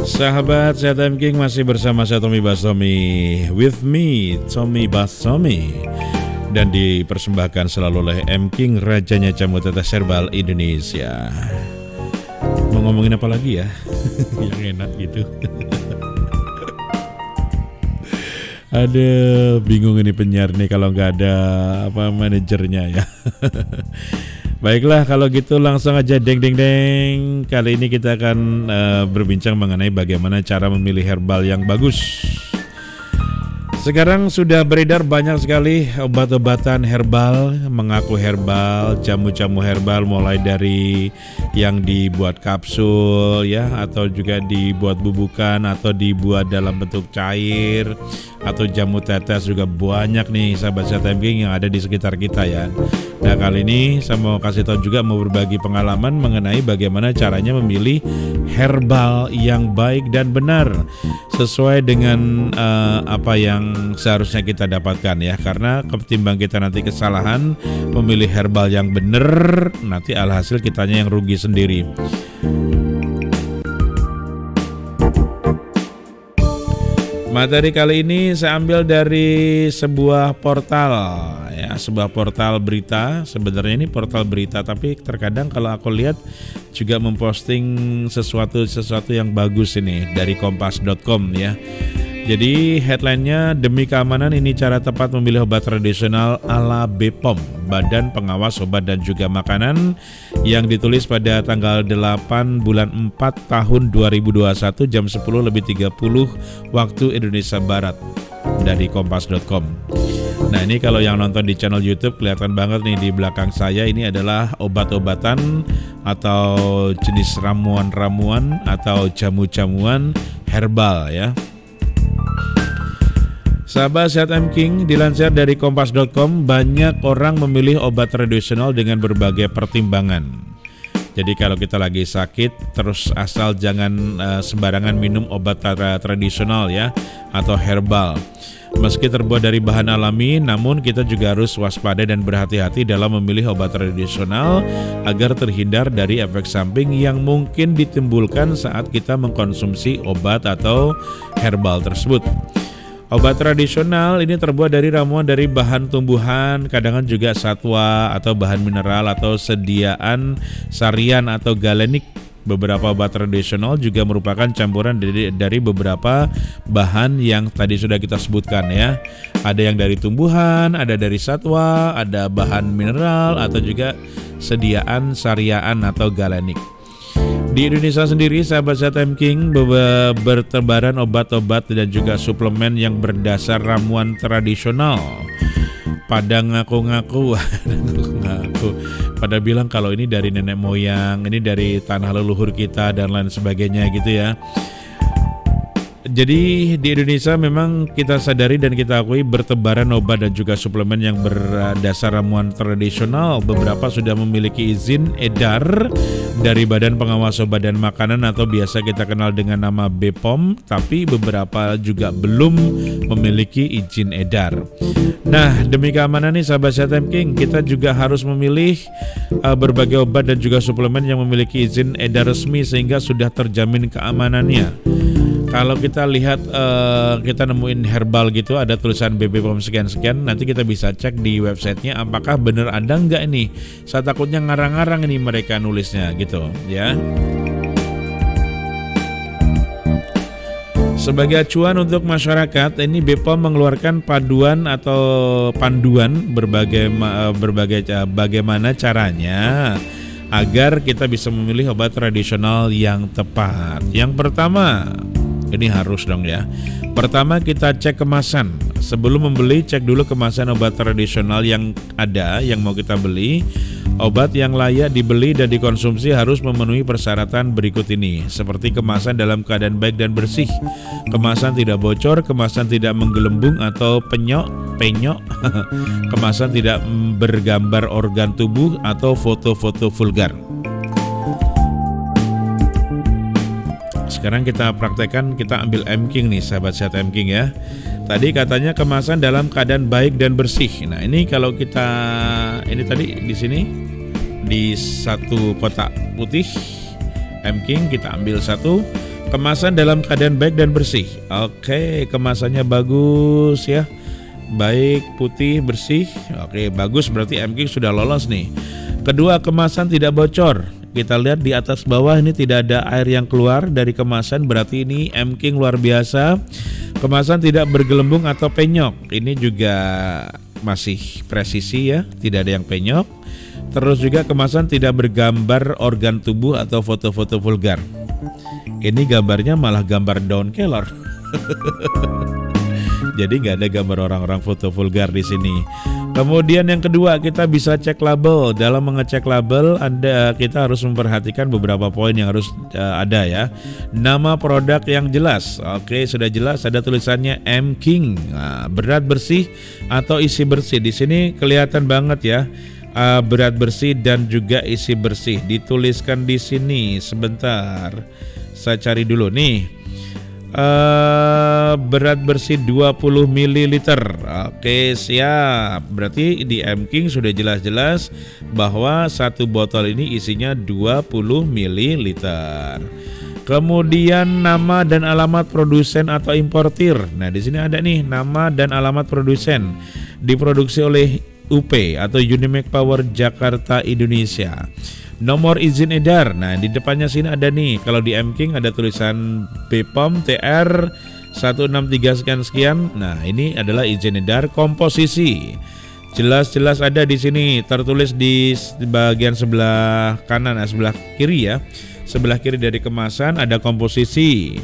Sahabat Sehat King masih bersama saya Tommy Basomi. With me, Tommy Basomi. Dan dipersembahkan selalu oleh M King, rajanya jamu tetes herbal Indonesia. Mau ngomongin apa lagi ya? Yang enak gitu. Aduh, bingung ini penyiar nih kalau nggak ada manajernya ya. Baiklah, kalau gitu langsung aja deng. Kali ini kita akan berbincang mengenai bagaimana cara memilih herbal yang bagus. Sekarang sudah beredar banyak sekali obat-obatan herbal, mengaku herbal, jamu-jamu herbal, mulai dari yang dibuat kapsul ya, atau juga dibuat bubukan, atau dibuat dalam bentuk cair, atau jamu tetes juga banyak nih sahabat Sehat King yang ada di sekitar kita ya. Nah, kali ini saya mau kasih tahu juga, mau berbagi pengalaman mengenai bagaimana caranya memilih herbal yang baik dan benar sesuai dengan apa yang seharusnya kita dapatkan ya. Karena ketimbang kita nanti kesalahan memilih herbal yang benar, nanti alhasil kitanya yang rugi sendiri. Materi kali ini saya ambil dari sebuah portal ya, sebuah portal berita. Sebenarnya ini portal berita, tapi terkadang kalau aku lihat juga memposting sesuatu yang bagus ini dari kompas.com ya. Jadi headline-nya, demi keamanan ini cara tepat memilih obat tradisional ala BPOM, Badan Pengawas Obat dan juga Makanan, yang ditulis pada tanggal 8 bulan 4 tahun 2021 jam 10.30 waktu Indonesia Barat dari kompas.com. Nah, ini kalau yang nonton di channel YouTube kelihatan banget nih di belakang saya, ini adalah obat-obatan atau jenis ramuan-ramuan atau jamu-jamuan herbal ya. Sahabat Sehat King, dilansir dari kompas.com, banyak orang memilih obat tradisional dengan berbagai pertimbangan. Jadi kalau kita lagi sakit, terus asal jangan sembarangan minum obat tradisional ya, atau herbal. Meski terbuat dari bahan alami, namun kita juga harus waspada dan berhati-hati dalam memilih obat tradisional agar terhindar dari efek samping yang mungkin ditimbulkan saat kita mengkonsumsi obat atau herbal tersebut. Obat tradisional ini terbuat dari ramuan dari bahan tumbuhan, kadang juga satwa atau bahan mineral atau sediaan sarian atau galenik. Beberapa obat tradisional juga merupakan campuran dari beberapa bahan yang tadi sudah kita sebutkan ya. Ada yang dari tumbuhan, ada dari satwa, ada bahan mineral atau juga sediaan sarian atau galenik. Di Indonesia sendiri, sahabat Sehat King, bertebaran obat-obat dan juga suplemen yang berdasar ramuan tradisional. Pada ngaku-ngaku, pada bilang kalau ini dari nenek moyang, ini dari tanah leluhur kita dan lain sebagainya gitu ya. Jadi di Indonesia memang kita sadari dan kita akui bertebaran obat dan juga suplemen yang berdasar ramuan tradisional. Beberapa sudah memiliki izin edar dari Badan Pengawas Obat dan Makanan atau biasa kita kenal dengan nama BPOM, tapi beberapa juga belum memiliki izin edar. Nah, demi keamanan nih sahabat Sehat King, kita juga harus memilih berbagai obat dan juga suplemen yang memiliki izin edar resmi sehingga sudah terjamin keamanannya. Kalau kita lihat kita nemuin herbal gitu ada tulisan BPOM sekian-sekian, nanti kita bisa cek di websitenya apakah benar ada enggak ini. Saya takutnya ngarang-ngarang ini mereka nulisnya gitu ya. Sebagai acuan untuk masyarakat, ini BPOM mengeluarkan paduan atau panduan bagaimana caranya agar kita bisa memilih obat tradisional yang tepat. Yang pertama, ini harus dong ya. Pertama, kita cek kemasan. Sebelum membeli, cek dulu kemasan obat tradisional yang ada, yang mau kita beli. Obat yang layak dibeli dan dikonsumsi harus memenuhi persyaratan berikut ini, seperti kemasan dalam keadaan baik dan bersih, kemasan tidak bocor, kemasan tidak menggelembung atau penyok, kemasan tidak bergambar organ tubuh atau foto-foto vulgar. Sekarang kita praktekkan, kita ambil M King nih sahabat Sehat King ya. Tadi katanya kemasan dalam keadaan baik dan bersih. Nah, ini kalau kita ini tadi di sini di satu kotak putih M King kita ambil satu. Kemasan dalam keadaan baik dan bersih. Oke, kemasannya bagus ya. Baik, putih, bersih. Oke, bagus, berarti M-King sudah lolos nih. Kedua, kemasan tidak bocor. Kita lihat di atas bawah ini tidak ada air yang keluar dari kemasan, berarti ini M-King luar biasa. Kemasan tidak bergelembung atau penyok. Ini juga masih presisi ya, tidak ada yang penyok. Terus juga kemasan tidak bergambar organ tubuh atau foto-foto vulgar. Ini gambarnya malah gambar daun kelor. Jadi nggak ada gambar orang-orang foto vulgar di sini. Kemudian yang kedua, kita bisa cek label. Dalam mengecek label, kita harus memperhatikan beberapa poin yang harus ada ya. Nama produk yang jelas. Oke, sudah jelas, ada tulisannya M-King. Nah, berat bersih atau isi bersih. Di sini kelihatan banget ya. Berat bersih dan juga isi bersih. Dituliskan di sini. Sebentar, saya cari dulu nih. Berat bersih 20 ml. Oke, siap. Berarti di M-King sudah jelas-jelas bahwa satu botol ini isinya 20 ml. Kemudian nama dan alamat produsen atau importir. Nah, di sini ada nih nama dan alamat produsen. Diproduksi oleh UP atau Unimax Power Jakarta Indonesia. Nomor izin edar. Nah, di depannya sini ada nih. Kalau di M-King ada tulisan BPOM TR 163 sekian. Nah, ini adalah izin edar. Komposisi. Jelas-jelas ada di sini, tertulis di bagian sebelah kanan, sebelah kiri ya. Sebelah kiri dari kemasan ada komposisi.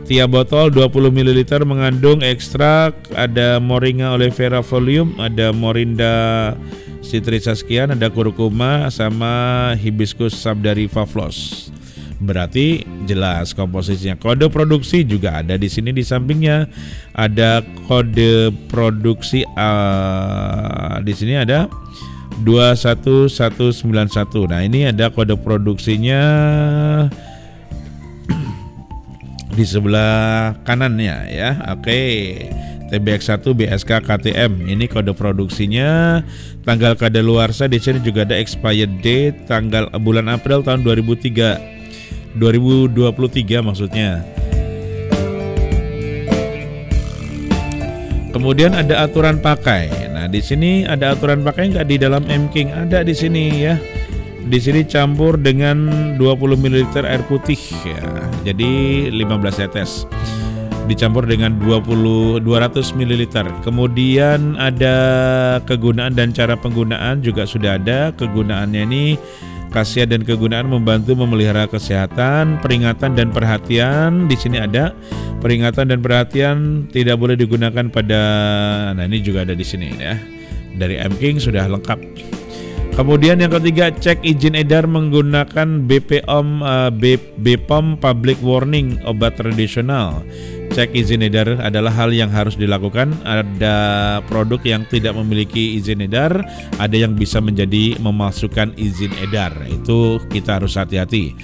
Tiap botol 20 ml mengandung ekstrak, ada Moringa oleifera folium, ada Morinda citrisa sekian, ada kurkuma sama Hibiscus sabdarifavos. Berarti jelas komposisinya. Kode produksi juga ada di sini di sampingnya. Ada kode produksi di sini ada 21191. Nah, ini ada kode produksinya di sebelah kanannya ya. Oke. TBX1 BSK KTM. Ini kode produksinya. Tanggal kadaluarsa di sini juga ada expired date tanggal bulan April tahun 2023 maksudnya. Kemudian ada aturan pakai. Nah, di sini ada aturan pakai nggak di dalam M-King? Ada di sini ya. Di sini campur dengan 20 ml air putih ya. Jadi 15 tetes. Dicampur dengan 200 ml. Kemudian ada kegunaan dan cara penggunaan juga sudah ada. Kegunaannya ini khasiat dan kegunaan membantu memelihara kesehatan, peringatan dan perhatian. Di sini ada peringatan dan perhatian tidak boleh digunakan pada. Nah, ini juga ada di sini ya. Dari M-King sudah lengkap. Kemudian yang ketiga, cek izin edar menggunakan BPOM Public Warning obat tradisional. Cek izin edar adalah hal yang harus dilakukan. Ada produk yang tidak memiliki izin edar, ada yang bisa menjadi memalsukan izin edar. Itu kita harus hati-hati.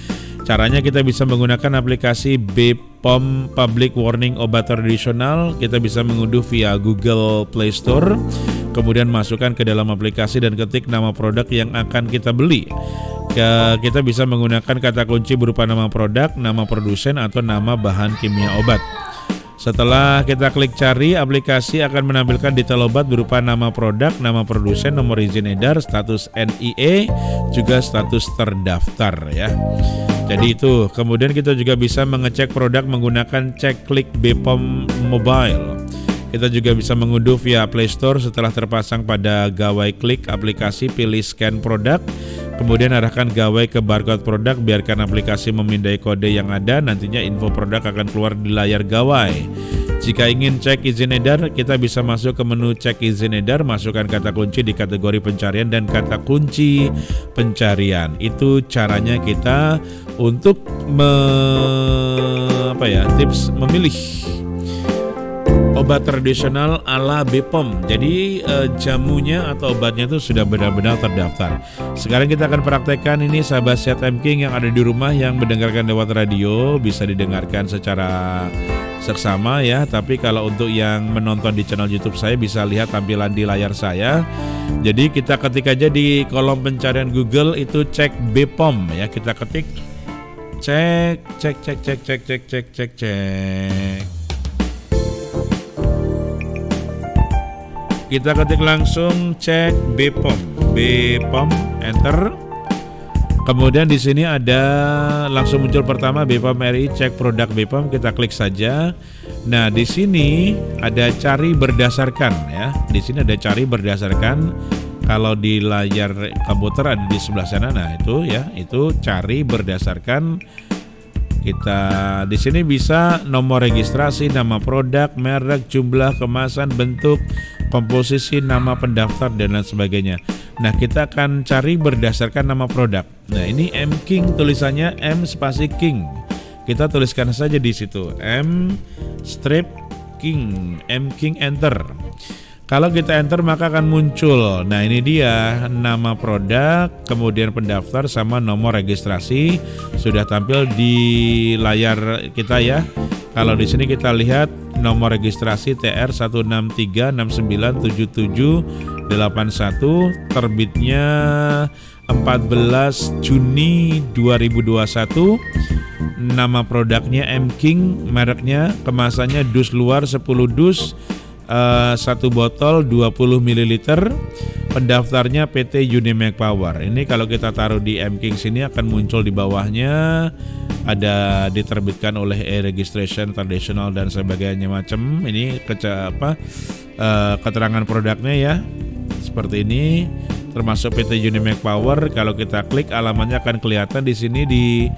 Caranya kita bisa menggunakan aplikasi BPOM Public Warning obat tradisional. Kita bisa mengunduh via Google Play Store. Kemudian masukkan ke dalam aplikasi dan ketik nama produk yang akan kita beli. Kita bisa menggunakan kata kunci berupa nama produk, nama produsen, atau nama bahan kimia obat. Setelah kita klik cari, aplikasi akan menampilkan detail obat berupa nama produk, nama produsen, nomor izin edar, status NIE, juga status terdaftar ya. Jadi itu. Kemudian kita juga bisa mengecek produk menggunakan cek klik BPOM Mobile. Kita juga bisa mengunduh via Play Store. Setelah terpasang pada gawai, klik aplikasi, pilih scan produk, kemudian arahkan gawai ke barcode produk, biarkan aplikasi memindai kode yang ada, nantinya info produk akan keluar di layar gawai. Jika ingin cek izin edar, kita bisa masuk ke menu cek izin edar, masukkan kata kunci di kategori pencarian dan kata kunci pencarian. Itu caranya kita untuk tips memilih obat tradisional ala BPOM. Jadi jamunya atau obatnya itu sudah benar-benar terdaftar. Sekarang kita akan praktekkan ini, sahabat Sehat M-King yang ada di rumah yang mendengarkan lewat radio, bisa didengarkan secara seksama ya. Tapi kalau untuk yang menonton di channel YouTube saya, bisa lihat tampilan di layar saya. Jadi kita ketik aja di kolom pencarian Google itu cek BPOM ya. Kita ketik Cek. Kita ketik langsung cek BPOM, enter. Kemudian di sini ada langsung muncul pertama BPOM RI, cek produk BPOM, kita klik saja. Nah, di sini ada cari berdasarkan ya. Di sini ada cari berdasarkan. Kalau di layar komputer ada di sebelah sana. Nah, itu ya, itu cari berdasarkan. Kita di sini bisa nomor registrasi, nama produk, merek, jumlah, kemasan, bentuk, komposisi, nama pendaftar dan lain sebagainya. Nah, kita akan cari berdasarkan nama produk. Nah, ini M King, tulisannya M spasi King. Kita tuliskan saja di situ M strip King, M King, enter. Kalau kita enter maka akan muncul. Nah, ini dia nama produk, kemudian pendaftar sama nomor registrasi sudah tampil di layar kita ya. Kalau di sini kita lihat nomor registrasi TR 163697781, terbitnya 14 Juni 2021. Nama produknya M King, mereknya, kemasannya dus luar 10 dus. 1 botol 20 ml. Pendaftarnya PT Unimax Power. Ini kalau kita taruh di M King sini akan muncul di bawahnya ada diterbitkan oleh e-registration tradisional dan sebagainya macam. Ini keterangan produknya ya. Seperti ini, termasuk PT Unimax Power. Kalau kita klik alamatnya akan kelihatan di sini di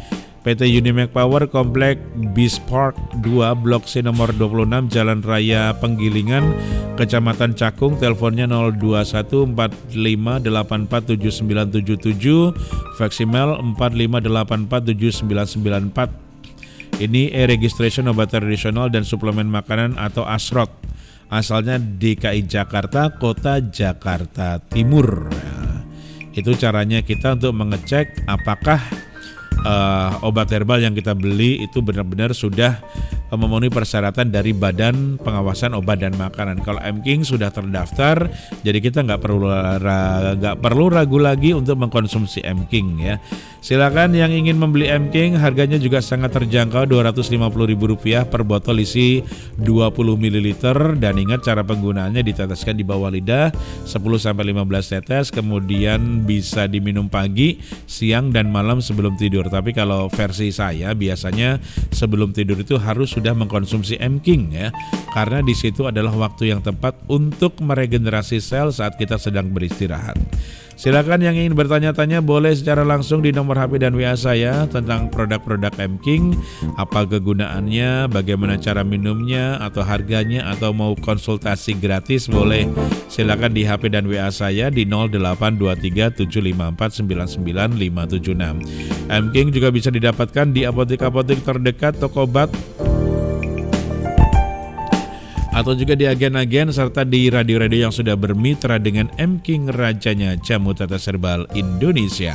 PT Unimax Power, Komplek Bis Park 2, Blok C nomor 26, Jalan Raya Penggilingan, Kecamatan Cakung, teleponnya 02145847977, fax email 45847994. Ini e-registration obat tradisional dan suplemen makanan atau ASROT. Asalnya DKI Jakarta, Kota Jakarta Timur. Nah, itu caranya kita untuk mengecek apakah obat herbal yang kita beli itu benar-benar sudah memenuhi persyaratan dari Badan Pengawasan Obat dan Makanan. Kalau M King sudah terdaftar, jadi kita nggak perlu ragu lagi untuk mengkonsumsi M King ya. Silakan yang ingin membeli M King, harganya juga sangat terjangkau, Rp250.000 per botol isi 20 ml. Dan ingat cara penggunaannya, diteteskan di bawah lidah 10-15 tetes, kemudian bisa diminum pagi, siang dan malam sebelum tidur. Tapi kalau versi saya biasanya sebelum tidur itu harus sudah mengkonsumsi M King ya, karena di situ adalah waktu yang tepat untuk meregenerasi sel saat kita sedang beristirahat. Silakan yang ingin bertanya-tanya boleh secara langsung di nomor HP dan WA saya tentang produk-produk M King, apa kegunaannya, bagaimana cara minumnya, atau harganya, atau mau konsultasi gratis boleh. Silakan di HP dan WA saya di 082375499576. M King juga bisa didapatkan di apotek-apotek terdekat, toko obat, atau juga di agen-agen serta di radio-radio yang sudah bermitra dengan M King, rajanya jamu tetes herbal Indonesia.